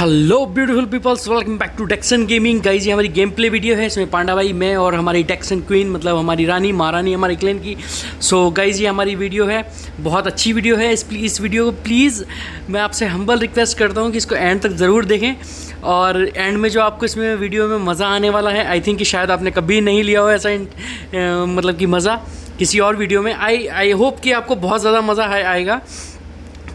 Hello beautiful peoples, welcome back to Dexon gaming. Guys ये हमारी game play video है। इसमें पांडा भाई, मैं और हमारी डेक्सन क्वीन, मतलब हमारी रानी महारानी हमारे क्लेन की। सो गाइज ये हमारी वीडियो है, बहुत अच्छी वीडियो है। इस वीडियो को प्लीज़ मैं आपसे हम्बल रिक्वेस्ट करता हूँ कि इसको एंड तक ज़रूर देखें। और एंड में जो आपको इसमें वीडियो में मज़ा आने वाला है, आई थिंक कि शायद आपने कभी नहीं लिया हो ऐसा मतलब कि मज़ा किसी और वीडियो में। आई होप कि आपको बहुत ज़्यादा मज़ा आएगा,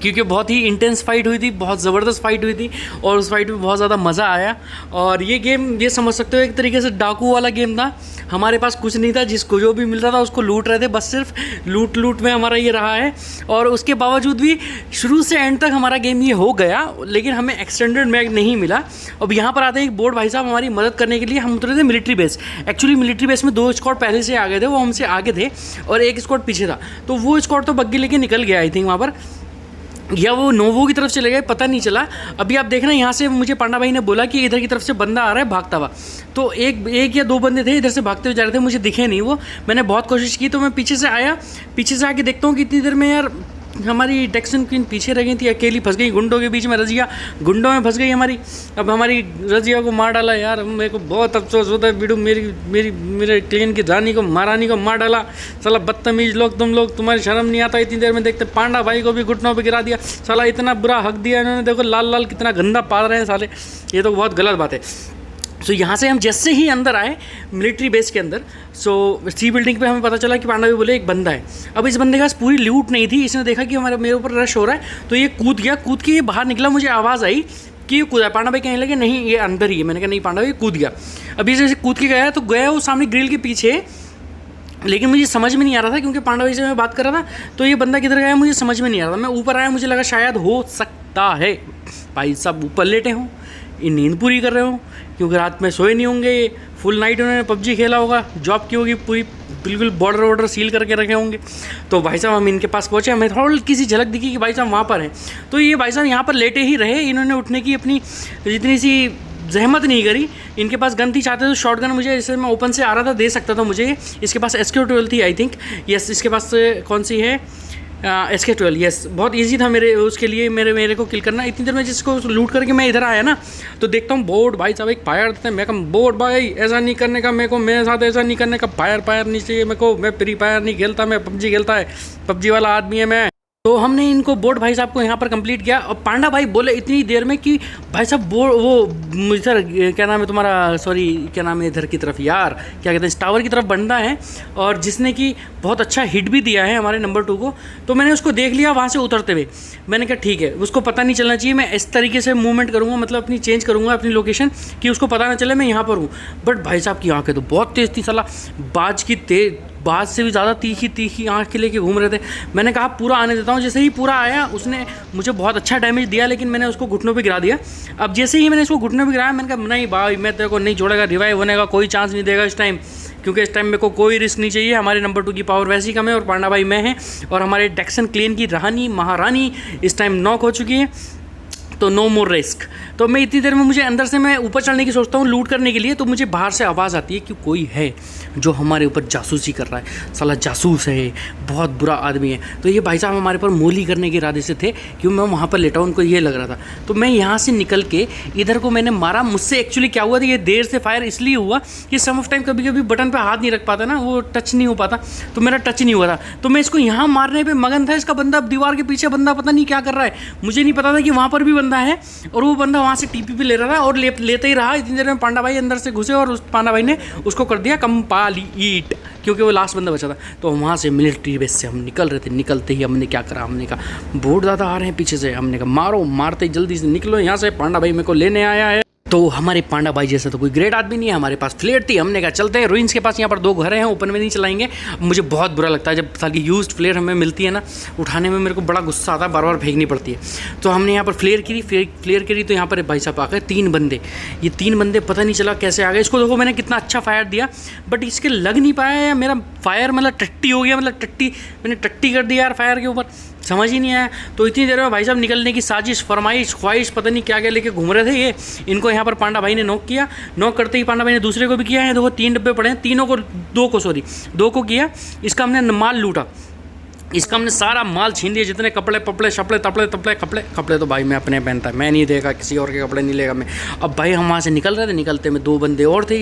क्योंकि बहुत ही इंटेंस फाइट हुई थी, बहुत ज़बरदस्त फाइट हुई थी और उस फाइट में बहुत ज़्यादा मज़ा आया। और ये गेम ये समझ सकते हो एक तरीके से डाकू वाला गेम था। हमारे पास कुछ नहीं था, जिसको जो भी मिल रहा था उसको लूट रहे थे, बस सिर्फ लूट में हमारा ये रहा है। और उसके बावजूद भी शुरू से एंड तक हमारा गेम ये हो गया, लेकिन हमें एक्सटेंडेड मैग नहीं मिला। अब यहाँ पर आते हैं एक बोर्ड भाई साहब हमारी मदद करने के लिए। हम उतरे थे military base. Actually military base में 2 स्क्वाड पहले से आ गए थे, वो हमसे आगे थे और एक स्क्वाड पीछे था। तो वो स्क्वाड तो बग्गी लेके निकल गया आई थिंक वहाँ पर, या वो नोवो की तरफ चले गए, पता नहीं चला। अभी आप देख रहे हैं यहाँ से मुझे पांडा भाई ने बोला कि इधर की तरफ से बंदा आ रहा है भागता हुआ। तो एक या 2 बंदे थे इधर से भागते हुए जा रहे थे, मुझे दिखे नहीं वो। मैंने बहुत कोशिश की, तो मैं पीछे से आया, पीछे से आके देखता हूँ कि इतनी देर में यार हमारी डेक्सन क्वीन पीछे रह गई थी, अकेली फंस गई गुंडों के बीच में। रजिया गुंडों में फंस गई हमारी। अब हमारी रजिया को मार डाला यार, मेरे को बहुत अफसोस होता है। बीडू मेरे क्लेन की रानी को, महारानी को मार डाला। साला बदतमीज लोग, तुम लोग, तुम्हारी शर्म नहीं आता। इतनी देर में देखते पांडा भाई को भी घुटनों पे गिरा दिया। साला इतना बुरा हक दिया इन्होंने, देखो लाल कितना गंदा पाल रहे हैं साले, ये तो बहुत गलत बात है। सो यहाँ से हम जैसे ही अंदर आए मिलिट्री बेस के अंदर, सी बिल्डिंग पे हमें पता चला कि पांडा भी बोले एक बंदा है। अब इस बंदे के पास पूरी लूट नहीं थी। इसने देखा कि मेरे ऊपर रश हो रहा है, तो ये कूद गया। कूद के ये बाहर निकला, मुझे आवाज़ आई कि ये कूदा। पांडा भाई कहने लगे नहीं ये अंदर ही है। मैंने कहा नहीं पांडा भाई कूद गया। अभी जैसे कूद के गया तो गया वो सामने ग्रिल के पीछे, लेकिन मुझे समझ में नहीं आ रहा था क्योंकि पांडा भाई से मैं बात कर रहा था, तो ये बंदा किधर गया मुझे समझ में नहीं आ रहा था। मैं ऊपर आया, मुझे लगा शायद हो सकता है भाई साहब ऊपर लेटे हों, ये नींद पूरी कर रहे हो, क्योंकि रात में सोए नहीं होंगे, फुल नाइट उन्होंने पबजी खेला होगा, जॉब की होगी पूरी, बिल्कुल बॉर्डर सील करके रखे होंगे। तो भाई साहब हम इनके पास पहुँचे, हमें थोड़ी किसी झलक दिखी कि भाई साहब वहाँ पर हैं। तो ये भाई साहब यहाँ पर लेटे ही रहे, इन्होंने उठने की अपनी जितनी सी जहमत नहीं करी। इनके पास गन थी, चाहते तो शॉटगन मुझे, जैसे मैं ओपन से आ रहा था दे सकता था मुझे। इसके पास SK-12 थी आई थिंक, यस। इसके पास कौन सी है, SK-12, यस। बहुत इजी था मेरे उसके लिए मेरे को किल करना। इतनी देर में जिसको लूट करके मैं इधर आया ना, तो देखता हूँ बोर्ड भाई साहब एक फायर देते हैं। मैं कम बोर्ड भाई ऐसा नहीं करने का, मेरे को मेरे साथ ऐसा नहीं करने का, फायर नहीं चाहिए मेरे को। मैं फ्री फायर नहीं खेलता, मैं पबजी खेलता है, पबजी वाला आदमी है मैं। तो हमने इनको बोर्ड भाई साहब को यहाँ पर कंप्लीट किया। और पांडा भाई बोले इतनी देर में कि भाई साहब वो इधर क्या नाम है तुम्हारा, सॉरी क्या नाम है इधर की तरफ यार, क्या कहते हैं, टावर की तरफ बंदा है और जिसने कि बहुत अच्छा हिट भी दिया है हमारे नंबर 2 को। तो मैंने उसको देख लिया वहाँ से उतरते हुए। मैंने कहा ठीक है, उसको पता नहीं चलना चाहिए, मैं इस तरीके से मूवमेंट करूँगा, मतलब अपनी चेंज करूँगा अपनी लोकेशन, कि उसको पता ना चले मैं यहाँ पर हूँ। बट भाई साहब की आँखें तो बहुत तेज़ थी, साला बाज से भी ज़्यादा तीखी आँख लेके घूम रहे थे। मैंने कहा पूरा आने देता हूँ। जैसे ही पूरा आया उसने मुझे बहुत अच्छा डैमेज दिया, लेकिन मैंने उसको घुटनों पे गिरा दिया। अब जैसे ही मैंने उसको घुटनों पे गिराया, मैंने कहा नहीं भाई मैं तेरे को नहीं छोड़ेगा, रिवाइव होने का कोई चांस नहीं देगा इस टाइम, क्योंकि इस टाइम मेरे को कोई रिस्क नहीं चाहिए। हमारे नंबर 2 की पावर वैसी कम है और पांडा भाई मैं हैं, और हमारे डेक्सन क्लेन की रानी महारानी इस टाइम नॉक हो चुकी है, तो नो मोर रिस्क। तो मैं इतनी देर में, मुझे अंदर से मैं ऊपर चढ़ने की सोचता हूँ लूट करने के लिए, तो मुझे बाहर से आवाज़ आती है कि कोई है जो हमारे ऊपर जासूसी कर रहा है। साला जासूस है, बहुत बुरा आदमी है। तो ये भाई साहब हमारे पर मोली करने के इरादे से थे, क्योंकि मैं वहाँ पर लेटा हूँ, उनको ये लग रहा था। तो मैं यहाँ से निकल के इधर को मैंने मारा। मुझसे एक्चुअली क्या हुआ था, ये देर से फायर इसलिए हुआ कि सम ऑफ टाइम कभी कभी बटन पर हाथ नहीं रख पाता ना, वो टच नहीं हो पाता, तो मेरा टच नहीं हुआ था। तो मैं इसको यहाँ मारने पर मगन था। इसका बंदा दीवार के पीछे बंदा पता नहीं क्या कर रहा है, मुझे नहीं पता था कि वहाँ पर भी बंदा है, और वो बंदा वहाँ से TP पे ले रहा था और लेते ही रहा। इतनी देर में पांडा भाई अंदर से घुसे और उस पांडा भाई ने उसको कर दिया कंप्लीट, क्योंकि वो लास्ट बंदा बचा था। तो वहाँ से मिलिट्री बेस से हम निकल रहे थे। निकलते ही हमने क्या करा, हमने कहा बोर्ड ज़्यादा आ रहे हैं पीछे से, हमने कहा मारो, मारते ही जल्दी से निकलो यहाँ से, पांडा भाई मेरे को लेने आया है। तो हमारे पांडा भाई जैसा तो कोई ग्रेट आदमी नहीं है, हमारे पास फ्लेयर थी। हमने कहा चलते हैं रुइंस के पास, यहाँ पर 2 घर हैं, ओपन में नहीं चलाएंगे। मुझे बहुत बुरा लगता है जब सारी यूज्ड फ्लेयर हमें मिलती है ना, उठाने में मेरे को बड़ा गुस्सा आता है, बार बार फेंकनी पड़ती है। तो हमने यहाँ पर फ्लेयर करी, तो यहाँ पर भाई साहब आ गए 3 बंदे। ये 3 बंदे पता नहीं चला कैसे आ गए। इसको देखो मैंने कितना अच्छा फायर दिया, बट इसके लग नहीं पाया, या मेरा फायर मतलब टट्टी हो गया, मतलब मैंने टट्टी कर दिया यार फायर के ऊपर, समझ ही नहीं आया। तो इतनी देर में भाई साहब निकलने की साजिश, फरमाइश, ख्वाहिश, पता नहीं क्या क्या लेके घूम रहे थे ये। इनको यहाँ पर पांडा भाई ने नॉक किया। नॉक करते ही पांडा भाई ने दूसरे को भी किया है। देखो 3 डब्बे पड़े हैं, 2 को किया। इसका हमने माल लूटा। इसका हमने सारा माल छीन लिया, जितने कपड़े पपड़े शपड़े तपड़े तपड़े कपड़े तो भाई मैं अपने पहनता, मैं नहीं देगा किसी और के कपड़े नहीं लेगा मैं। अब भाई हम वहाँ से निकल रहे थे, निकलते में 2 बंदे और थे,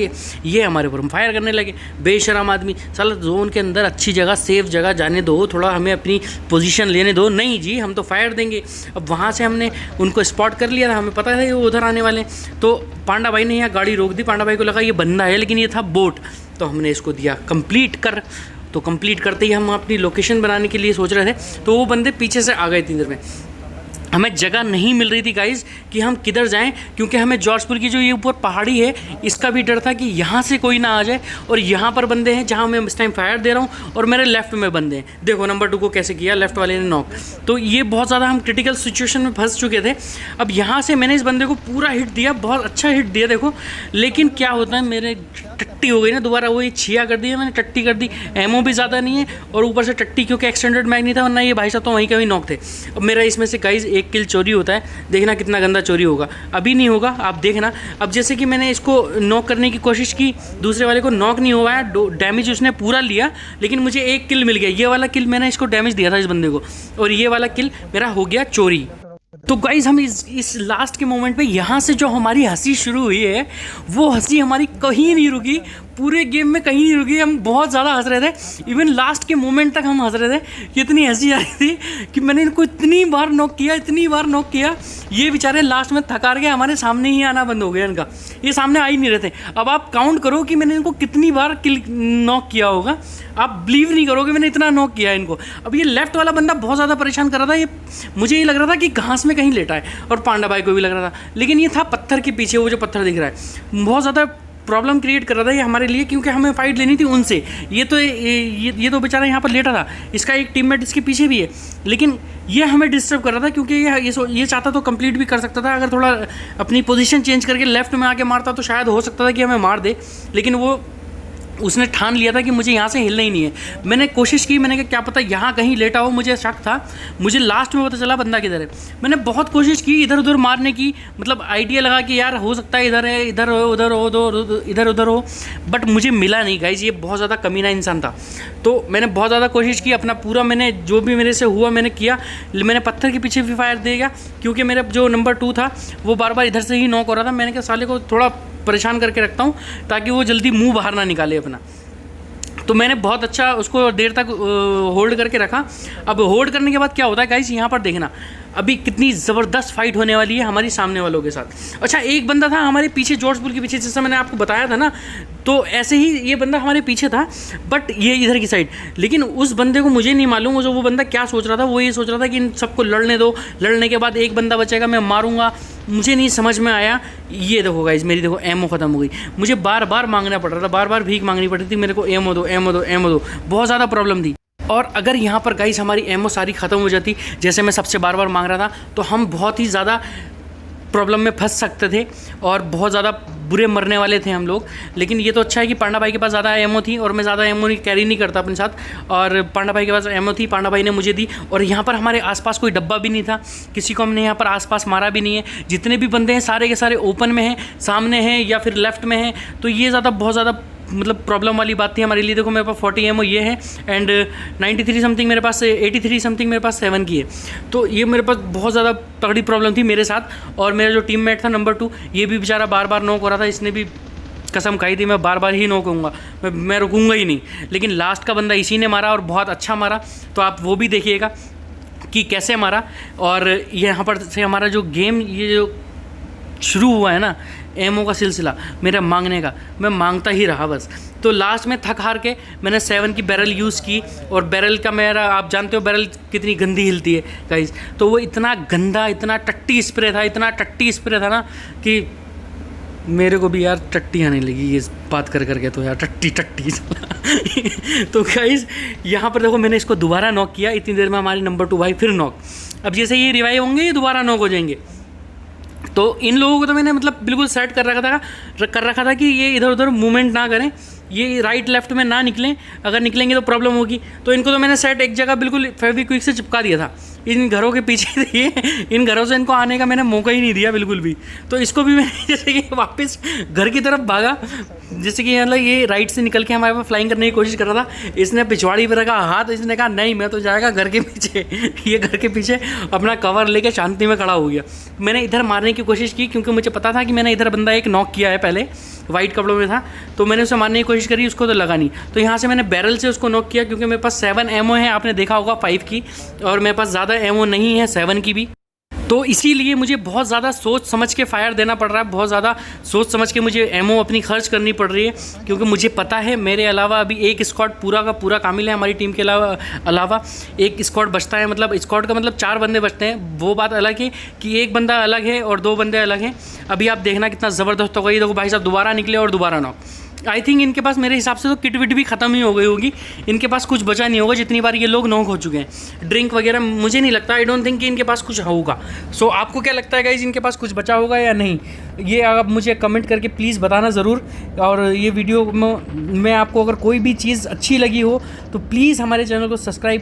ये हमारे ऊपर फायर करने लगे। बेशरम आदमी, साला जोन के अंदर अच्छी जगह सेफ जगह जाने दो, थोड़ा हमें अपनी पोजीशन लेने दो। नहीं जी, हम तो फायर देंगे। अब वहाँ से हमने उनको स्पॉट कर लिया था, हमें पता था वो उधर आने वाले। तो पांडा भाई ने यहाँ गाड़ी रोक दी, पांडा भाई को लगा ये बंदा है, लेकिन ये था बोट। तो हमने इसको दिया कंप्लीट कर। तो कंप्लीट करते ही हम अपनी लोकेशन बनाने के लिए सोच रहे थे, तो वो बंदे पीछे से आ गए इतनी देर में। हमें जगह नहीं मिल रही थी गाइज़ कि हम किधर जाएं, क्योंकि हमें जॉर्जपुर की जो ये ऊपर पहाड़ी है इसका भी डर था कि यहाँ से कोई ना आ जाए। और यहाँ पर बंदे हैं जहाँ मैं इस टाइम फायर दे रहा हूँ, और मेरे लेफ्ट में बंदे हैं। देखो नंबर 2 को कैसे किया, लेफ्ट वाले ने नॉक। तो ये बहुत ज़्यादा हम क्रिटिकल सिचुएशन में फंस चुके थे। अब यहाँ से मैंने इस बंदे को पूरा हिट दिया, बहुत अच्छा हिट दिया देखो। लेकिन क्या होता है, मेरे टट्टी हो गई ना दोबारा, वो ये छिया कर दी मैंने, टट्टी कर दी। एमओ भी ज़्यादा नहीं है, और ऊपर से टट्टी, क्योंकि एक्सटेंडेड मैग नहीं था, वरना ये भाई साहब तो वहीं कहीं नॉक थे। अब मेरा इसमें से गाइस 1 किल चोरी होता है, देखना कितना गंदा चोरी होगा। अभी नहीं होगा, आप देखना। अब जैसे कि मैंने इसको नॉक करने की कोशिश की, दूसरे वाले को नॉक नहीं हुआ है, डैमेज उसने पूरा लिया, लेकिन मुझे 1 किल मिल गया। ये वाला किल मैंने इसको डैमेज दिया था इस बंदे को, और ये वाला किल मेरा हो गया चोरी। तो गाइज़ हम इस लास्ट के मोमेंट पे यहाँ से जो हमारी हंसी शुरू हुई है, वो हंसी हमारी कहीं नहीं रुकी, पूरे गेम में कहीं नहीं रुकी। हम बहुत ज़्यादा हंस रहे थे, इवन लास्ट के मोमेंट तक हम हंस रहे थे। इतनी हंसी आ रही थी कि मैंने इनको इतनी बार नॉक किया, ये बेचारे लास्ट में थकार के हमारे सामने ही आना बंद हो गया इनका, ये सामने आ ही नहीं रहे थे। अब आप काउंट करो कि मैंने इनको कितनी बार नॉक किया होगा, आप बिलीव नहीं करोगे मैंने इतना नॉक किया इनको। अब ये लेफ्ट वाला बंदा बहुत ज़्यादा परेशान कर रहा था, ये मुझे ये लग रहा था कि घास में कहीं लेटा है, और पांडा भाई को भी लग रहा था, लेकिन ये था पत्थर के पीछे। वो जो पत्थर दिख रहा है बहुत ज़्यादा प्रॉब्लम क्रिएट कर रहा था ये हमारे लिए, क्योंकि हमें फाइट लेनी थी उनसे। ये तो बेचारा यहाँ पर लेटा था, इसका एक टीममेट इसके पीछे भी है, लेकिन ये हमें डिस्टर्ब कर रहा था, क्योंकि ये चाहता तो कंप्लीट भी कर सकता था। अगर थोड़ा अपनी पोजीशन चेंज करके लेफ्ट में आके मारता तो शायद हो सकता था कि हमें मार दे, लेकिन उसने ठान लिया था कि मुझे यहाँ से हिलना ही नहीं है। मैंने कोशिश की, मैंने कहा क्या पता यहाँ कहीं लेटा हो, मुझे शक था। मुझे लास्ट में पता चला बंदा किधर है। मैंने बहुत कोशिश की इधर उधर मारने की, मतलब आइडिया लगा कि यार हो सकता है इधर है, इधर हो, इधर उधर हो, बट मुझे मिला नहीं गाइस। ये बहुत ज़्यादा कमीना इंसान था। तो मैंने बहुत ज़्यादा कोशिश की, अपना पूरा मैंने जो भी मेरे से हुआ मैंने किया। मैंने पत्थर के पीछे भी फायर दे गया, क्योंकि मेरा जो नंबर 2 था वो बार बार इधर से ही नॉक हो रहा था। मैंने कहा साले को थोड़ा परेशान करके रखता हूँ ताकि वो जल्दी मुंह बाहर ना निकाले अपना। तो मैंने बहुत अच्छा उसको देर तक होल्ड करके रखा। अब होल्ड करने के बाद क्या होता है गाइस, यहाँ पर देखना अभी कितनी ज़बरदस्त फाइट होने वाली है हमारी सामने वालों के साथ। अच्छा, एक बंदा था हमारे पीछे, जॉर्जपुर के पीछे, जैसा मैंने आपको बताया था ना, तो ऐसे ही ये बंदा हमारे पीछे था, बट ये इधर की साइड। लेकिन उस बंदे को मुझे नहीं मालूम जो वो बंदा क्या सोच रहा था। वो ये सोच रहा था कि इन सबको लड़ने दो, लड़ने के बाद एक बंदा बचेगा, मैं मारूंगा। मुझे नहीं समझ में आया। ये देखो गाइस, मेरी देखो एमओ ख़त्म हो गई। मुझे बार बार मांगना पड़ रहा था, बार बार भीख मांगनी पड़ रही थी, मेरे को एमओ दो, एमओ दो, एमओ दो, बहुत ज़्यादा प्रॉब्लम थी। और अगर यहाँ पर गाइस हमारी एमओ सारी ख़त्म हो जाती, जैसे मैं सबसे बार बार मांग रहा था, तो हम बहुत ही ज़्यादा प्रॉब्लम में फंस सकते थे और बहुत ज़्यादा बुरे मरने वाले थे हम लोग। लेकिन ये तो अच्छा है कि पांडा भाई के पास ज़्यादा एमओ थी, और मैं ज़्यादा एमओ कैरी नहीं करता अपने साथ, और पांडा भाई के पास एमओ थी, पांडा भाई ने मुझे दी। और यहाँ पर हमारे आसपास कोई डब्बा भी नहीं था, किसी को हमने यहाँ पर आसपास मारा भी नहीं है। जितने भी बंदे हैं सारे के सारे ओपन में हैं, सामने हैं या फिर लेफ्ट में हैं। तो ये बहुत ज़्यादा मतलब प्रॉब्लम वाली बात थी हमारे लिए। देखो मेरे पास 40 एमओ ये है, एंड 93 समथिंग मेरे पास, 83 समथिंग मेरे पास 7 की है। तो ये मेरे पास बहुत ज़्यादा तगड़ी प्रॉब्लम थी मेरे साथ। और मेरा जो टीममेट था नंबर 2, ये भी बेचारा बार बार नॉक हो रहा था। इसने भी कसम खाई थी मैं बार बार ही नॉक होऊंगा, मैं रुकूंगा ही नहीं। लेकिन लास्ट का बंदा इसी ने मारा, और बहुत अच्छा मारा। तो आप वो भी देखिएगा कि कैसे मारा। और यहाँ पर से हमारा जो गेम ये जो शुरू हुआ है ना, एमओ का सिलसिला मेरा मांगने का, मैं मांगता ही रहा बस। तो लास्ट में थक हार के मैंने 7 की बैरल यूज़ की। और बैरल का मेरा, आप जानते हो बैरल कितनी गंदी हिलती है गाइस, तो वो इतना गंदा, इतना टट्टी स्प्रे था ना कि मेरे को भी यार टट्टी आने लगी ये बात कर करके। तो यार टट्टी तो गाइस यहाँ पर देखो मैंने इसको दोबारा नॉक किया। इतनी देर में हमारी नंबर 2 भाई फिर नॉक। अब जैसे ये रिवाइव होंगे, ये दोबारा नॉक हो जाएंगे। तो इन लोगों को तो मैंने मतलब बिल्कुल सेट कर रखा था कि ये इधर उधर मूवमेंट ना करें, ये राइट लेफ्ट में ना निकलें, अगर निकलेंगे तो प्रॉब्लम होगी। तो इनको तो मैंने सेट एक जगह बिल्कुल फेविक्विक से चिपका दिया था। इन घरों के पीछे ये इन घरों से इनको आने का मैंने मौका ही नहीं दिया बिल्कुल भी। तो इसको भी मैंने जैसे कि वापस घर की तरफ भागा, जैसे कि मतलब ये राइट से निकल के हमारे पास फ्लाइंग करने की कोशिश कर रहा था। इसने पिछवाड़ी पर रखा हाथ, इसने कहा नहीं मैं तो जाएगा घर के पीछे। ये घर के पीछे अपना कवर लेके शांति में खड़ा हो गया। मैंने इधर मारने की कोशिश की क्योंकि मुझे पता था कि मैंने इधर बंदा एक नॉक किया है पहले, वाइट कपड़ों में था, तो मैंने उसे मारने की कोशिश करी, उसको तो लगा नहीं। तो यहाँ से मैंने बैरल से उसको नॉक किया क्योंकि मेरे पास 7 एमओ है, आपने देखा होगा 5 की, और मेरे पास ज़्यादा एमओ नहीं है 7 की भी। तो इसीलिए मुझे बहुत ज़्यादा सोच समझ के फायर देना पड़ रहा है, बहुत ज़्यादा सोच समझ के मुझे एमओ अपनी खर्च करनी पड़ रही है, क्योंकि मुझे पता है मेरे अलावा अभी एक स्क्वाड पूरा का पूरा कामिल है। हमारी टीम के अलावा एक स्क्वाड बचता है, मतलब स्क्वाड का मतलब 4 बंदे बचते हैं। वो बात अलग है कि एक बंदा अलग है और 2 बंदे अलग हैं। अभी आप देखना कितना ज़बरदस्त होगा। ये देखो भाई साहब दोबारा निकले और दोबारा नॉक। आई थिंक इनके पास मेरे हिसाब से तो किट विट भी ख़त्म ही हो गई होगी, इनके पास कुछ बचा नहीं होगा जितनी बार ये लोग नॉक हो चुके हैं। ड्रिंक वगैरह मुझे नहीं लगता, आई डोंट थिंक कि इनके पास कुछ होगा। सो आपको क्या लगता है गाइज, इनके पास कुछ बचा होगा या नहीं? ये आप मुझे कमेंट करके प्लीज़ बताना ज़रूर। और ये वीडियो में आपको अगर कोई भी चीज़ अच्छी लगी हो तो प्लीज़ हमारे चैनल को सब्सक्राइब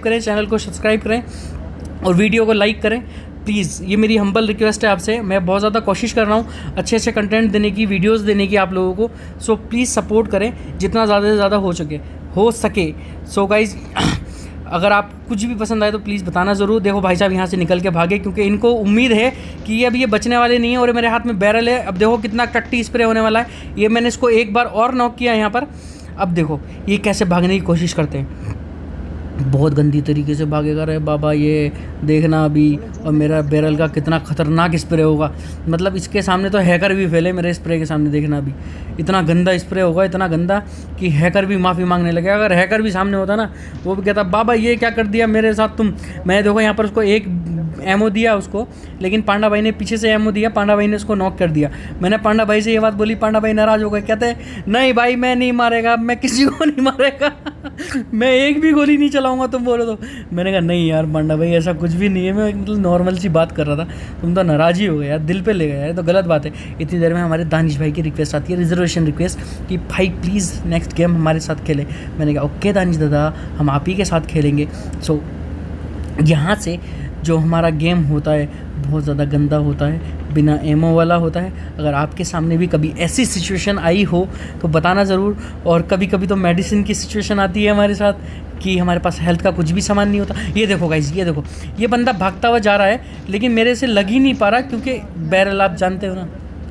करें, और वीडियो को लाइक करें प्लीज़। ये मेरी हम्बल रिक्वेस्ट है आपसे। मैं बहुत ज़्यादा कोशिश कर रहा हूँ अच्छे कंटेंट देने की, वीडियोस देने की आप लोगों को। सो प्लीज़ सपोर्ट करें जितना ज़्यादा से ज़्यादा हो सके। सो गाइज़ अगर आप कुछ भी पसंद आए तो प्लीज़ बताना ज़रूर। देखो भाई साहब यहाँ से निकल के भागे क्योंकि इनको उम्मीद है कि अब ये बचने वाले नहीं है, और मेरे हाथ में बैरल है। अब देखो कितना टट्टी स्प्रे होने वाला है। ये मैंने इसको एक बार और नॉक किया यहाँ पर। अब देखो ये कैसे भागने की कोशिश करते हैं, बहुत गंदी तरीके से भागेगा रे बाबा। ये देखना अभी, और मेरा बैरल का कितना ख़तरनाक स्प्रे होगा। मतलब इसके सामने तो हैकर भी फैले, मेरे स्प्रे के सामने देखना अभी इतना गंदा स्प्रे होगा, इतना गंदा कि हैकर भी माफ़ी मांगने लगे। अगर हैकर भी सामने होता ना, वो भी कहता बाबा ये क्या कर दिया मेरे साथ तुम। मैंने देखो यहाँ पर उसको एक एमओ दिया उसको, लेकिन पांडा भाई ने पीछे से एमओ दिया, पांडा भाई ने उसको नॉक कर दिया। मैंने पांडा भाई से ये बात बोली, पांडा भाई नाराज़ हो गए, कहते नहीं भाई मैं नहीं मारेगा, मैं किसी को नहीं मारेगा मैं एक भी गोली नहीं चलाऊंगा तुम बोलो तो। मैंने कहा नहीं यार पांडा भाई ऐसा कुछ भी नहीं है, मैं मतलब नॉर्मल सी बात कर रहा था, तुम तो नाराज़ ही हो गए यार, दिल पे ले गए यार, तो गलत बात है। इतनी देर में हमारे दानिश भाई की रिक्वेस्ट आती है, रिजर्वेशन रिक्वेस्ट, कि भाई प्लीज़ नेक्स्ट गेम हमारे साथ खेले। मैंने कहा ओके दानिश दादा, हम आप ही के साथ खेलेंगे। सो यहाँ से जो हमारा गेम होता है बहुत ज़्यादा गंदा होता है, बिना एमओ वाला होता है। अगर आपके सामने भी कभी ऐसी सिचुएशन आई हो तो बताना ज़रूर। और कभी कभी तो मेडिसिन की सिचुएशन आती है हमारे साथ कि हमारे पास हेल्थ का कुछ भी सामान नहीं होता। ये देखो गाइस, ये देखो ये बंदा भागता हुआ जा रहा है, लेकिन मेरे से लग ही नहीं पा रहा क्योंकि बैरल आप जानते हो ना,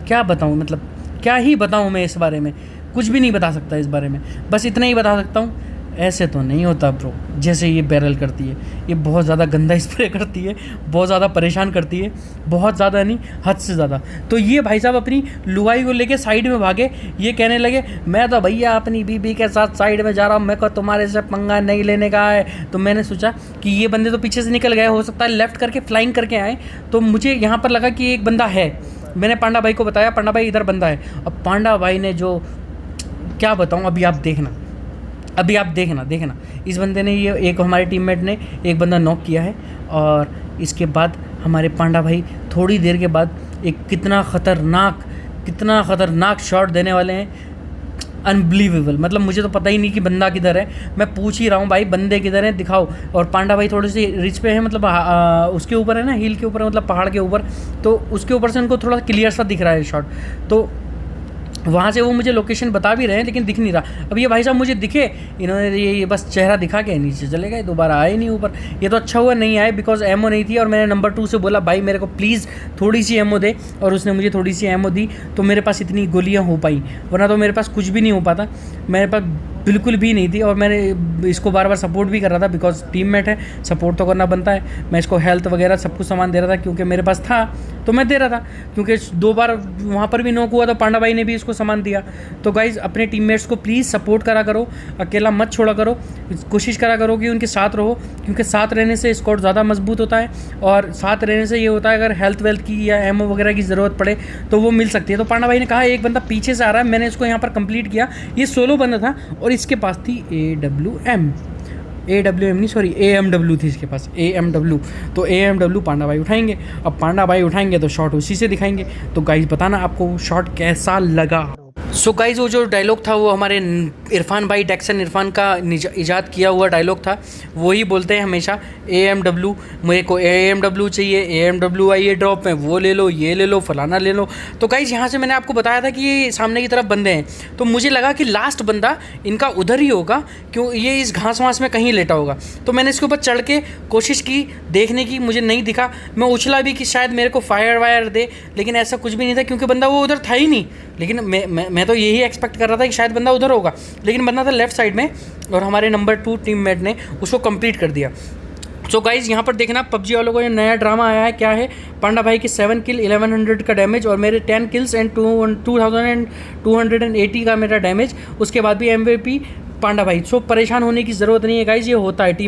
क्या बताऊँ, मतलब क्या ही बताऊँ मैं इस बारे में, कुछ भी नहीं बता सकता इस बारे में। बस इतना ही बता सकता हूँ, ऐसे तो नहीं होता ब्रो जैसे ये बैरल करती है। ये बहुत ज़्यादा गंदा स्प्रे करती है, बहुत ज़्यादा परेशान करती है, बहुत ज़्यादा नहीं हद से ज़्यादा। तो ये भाई साहब अपनी लुगाई को लेके साइड में भागे। ये कहने लगे मैं तो भैया अपनी बीबी के साथ साइड में जा रहा हूँ, मेरे को तुम्हारे से पंगा नहीं लेने का है। तो मैंने सोचा कि ये बंदे तो पीछे से निकल गए, हो सकता है लेफ़्ट करके फ्लाइंग करके आए। तो मुझे यहाँ पर लगा कि एक बंदा है, मैंने पांडा भाई को बताया, पांडा भाई इधर बंदा है। अब पांडा भाई ने जो क्या बताऊँ, अभी आप देखना इस बंदे ने, ये एक हमारे टीममेट ने एक बंदा नॉक किया है, और इसके बाद हमारे पांडा भाई थोड़ी देर के बाद एक कितना ख़तरनाक शॉट देने वाले हैं, अनबिलीवेबल। मतलब मुझे तो पता ही नहीं कि बंदा किधर है, मैं पूछ ही रहा हूँ भाई बंदे किधर हैं दिखाओ। और पांडा भाई थोड़े से रिच पे है, मतलब उसके ऊपर है ना, हिल के ऊपर, मतलब पहाड़ के ऊपर, तो उसके ऊपर से उनको थोड़ा क्लियर सा दिख रहा है शॉट। तो वहाँ से वो मुझे लोकेशन बता भी रहे हैं लेकिन दिख नहीं रहा। अब ये भाई साहब मुझे दिखे, इन्होंने ये बस चेहरा दिखा के नीचे चले गए, दोबारा आए नहीं ऊपर। ये तो अच्छा हुआ नहीं आए, बिकॉज एमओ नहीं थी। और मैंने नंबर 2 से बोला भाई मेरे को प्लीज़ थोड़ी सी एमओ दे, और उसने मुझे थोड़ी सी एमओ दी, तो मेरे पास इतनी गोलियाँ हो पाई, वरना तो मेरे पास कुछ भी नहीं हो पाता, मेरे पास बिल्कुल भी नहीं थी। और मैंने इसको बार बार सपोर्ट भी कर रहा था, बिकॉज टीममेट है, सपोर्ट तो करना बनता है। मैं इसको हेल्थ वगैरह सब कुछ सामान दे रहा था, क्योंकि मेरे पास था तो मैं दे रहा था, क्योंकि 2 बार वहाँ पर भी नॉक हुआ तो पांडा भाई ने भी इसको सामान दिया। तो गाइज़ अपने टीममेट्स को प्लीज़ सपोर्ट करा करो, अकेला मत छोड़ा करो, कोशिश करा करो कि उनके साथ रहो, क्योंकि साथ रहने से स्क्वाड ज़्यादा मजबूत होता है। और साथ रहने से ये होता है अगर हेल्थ वेल्थ की या एमओ वगैरह की ज़रूरत पड़े तो वो मिल सकती है। तो पांडा भाई ने कहा एक बंदा पीछे से आ रहा है, मैंने इसको यहाँ पर कंप्लीट किया। ये सोलो बंदा था और इसके पास थी AMW थी इसके पास, AMW। तो AMW पांडा भाई उठाएंगे। अब पांडा भाई उठाएंगे तो शॉट उसी से दिखाएंगे। तो गाइस बताना आपको शॉट कैसा लगा। सो गाइज वो जो डायलॉग था वो हमारे इरफान भाई डेक्सन इरफान का इजाद किया हुआ डायलॉग था। वही बोलते हैं हमेशा AMW, मेरे को AMW चाहिए, AMW आई है ड्रॉप में, वो ले लो, ये ले लो, फलाना ले लो। तो गाइज यहाँ से मैंने आपको बताया था कि ये सामने की तरफ बंदे हैं, तो मुझे लगा कि लास्ट बंदा इनका उधर ही होगा, क्यों ये इस घास वास में कहीं लेटा होगा। तो मैंने इसके ऊपर चढ़ के कोशिश की देखने की, मुझे नहीं दिखा। मैं उछला भी कि शायद मेरे को फायर वायर दे, लेकिन ऐसा कुछ भी नहीं था क्योंकि बंदा वो उधर था ही नहीं। लेकिन मैं तो यही एक्सपेक्ट कर रहा था कि शायद बंदा उधर होगा, लेकिन बंदा था लेफ्ट साइड में, और हमारे नंबर 2 टीममेट ने उसको कंप्लीट कर दिया। सो गाइज यहाँ पर देखना पबजी वालों को ये नया ड्रामा आया है। क्या है? पांडा भाई की 7 किल 1100 का डैमेज, और मेरे 10 किल्स एंड 2280 का मेरा डैमेज, उसके बाद भी MVP पांडा भाई। सो परेशान होने की ज़रूरत नहीं है गाइज, ये होता है टीम